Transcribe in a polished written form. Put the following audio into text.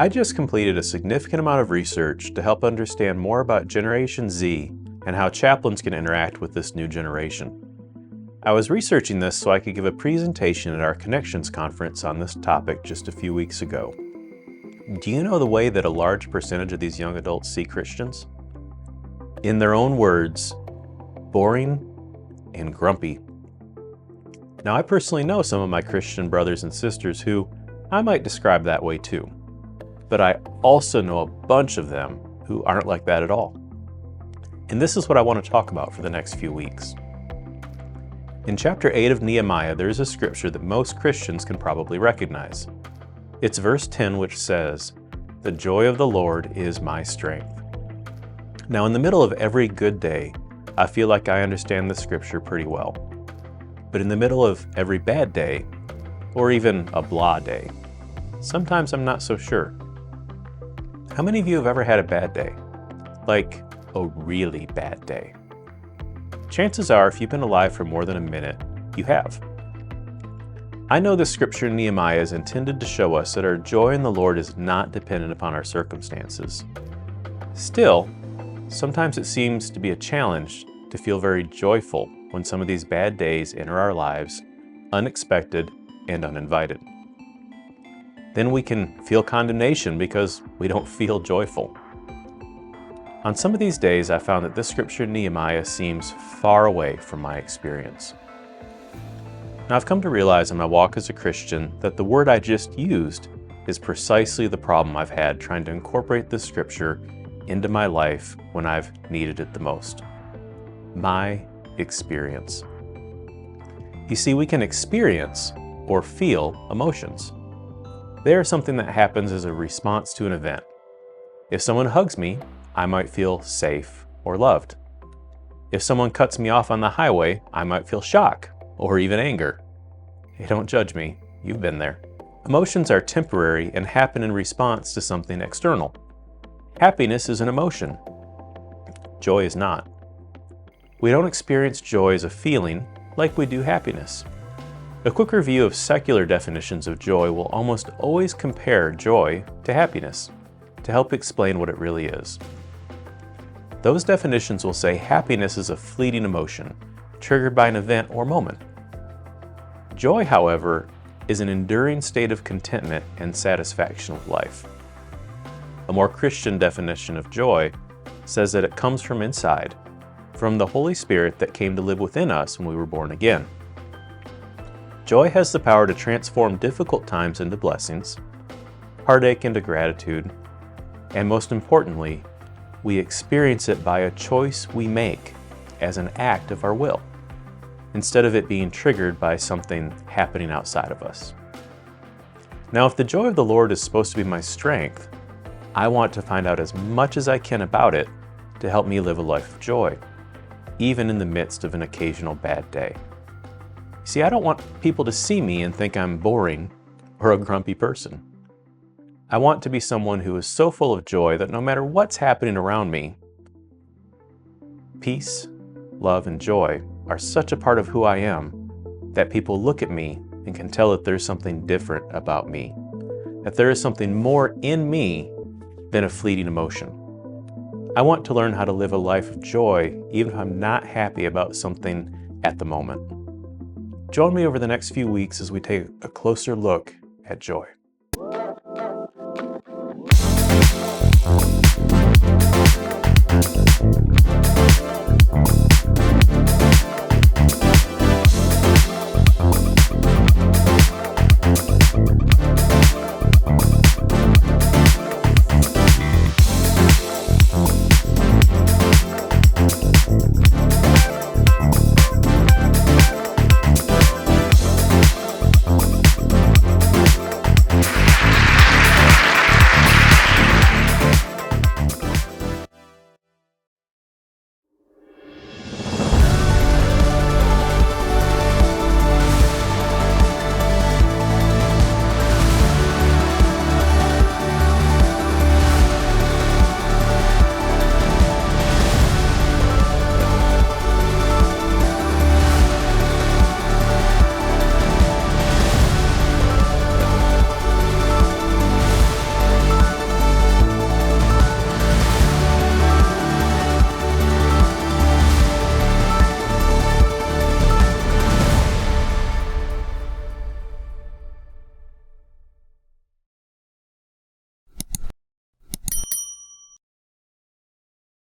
I just completed a significant amount of research to help understand more about Generation Z and how chaplains can interact with this new generation. I was researching this so I could give a presentation at our Connections conference on this topic just a few weeks ago. Do you know the way that a large percentage of these young adults see Christians? In their own words, boring and grumpy. Now, I personally know some of my Christian brothers and sisters who I might describe that way too, but I also know a bunch of them who aren't like that at all. And this is what I want to talk about for the next few weeks. In chapter 8 of Nehemiah, there is a scripture that most Christians can probably recognize. It's verse 10, which says, "The joy of the Lord is my strength." Now, in the middle of every good day, I feel like I understand the scripture pretty well. But in the middle of every bad day, or even a blah day, sometimes I'm not so sure. How many of you have ever had a bad day? Like a really bad day? Chances are, if you've been alive for more than a minute, you have. I know this scripture in Nehemiah is intended to show us that our joy in the Lord is not dependent upon our circumstances. Still, sometimes it seems to be a challenge to feel very joyful when some of these bad days enter our lives, unexpected and uninvited. Then we can feel condemnation because we don't feel joyful. On some of these days, I found that this scripture in Nehemiah seems far away from my experience. Now, I've come to realize in my walk as a Christian that the word I just used is precisely the problem I've had trying to incorporate this scripture into my life when I've needed it the most. My experience. You see, we can experience or feel emotions. They are something that happens as a response to an event. If someone hugs me, I might feel safe or loved. If someone cuts me off on the highway, I might feel shock or even anger. Hey, don't judge me, you've been there. Emotions are temporary and happen in response to something external. Happiness is an emotion. Joy is not. We don't experience joy as a feeling like we do happiness. A quick review of secular definitions of joy will almost always compare joy to happiness to help explain what it really is. Those definitions will say happiness is a fleeting emotion triggered by an event or moment. Joy, however, is an enduring state of contentment and satisfaction with life. A more Christian definition of joy says that it comes from inside, from the Holy Spirit that came to live within us when we were born again. Joy has the power to transform difficult times into blessings, heartache into gratitude, and most importantly, we experience it by a choice we make as an act of our will, instead of it being triggered by something happening outside of us. Now, if the joy of the Lord is supposed to be my strength, I want to find out as much as I can about it to help me live a life of joy, even in the midst of an occasional bad day. See, I don't want people to see me and think I'm boring or a grumpy person. I want to be someone who is so full of joy that no matter what's happening around me, peace, love, and joy are such a part of who I am that people look at me and can tell that there's something different about me, that there is something more in me than a fleeting emotion. I want to learn how to live a life of joy even if I'm not happy about something at the moment. Join me over the next few weeks as we take a closer look at joy.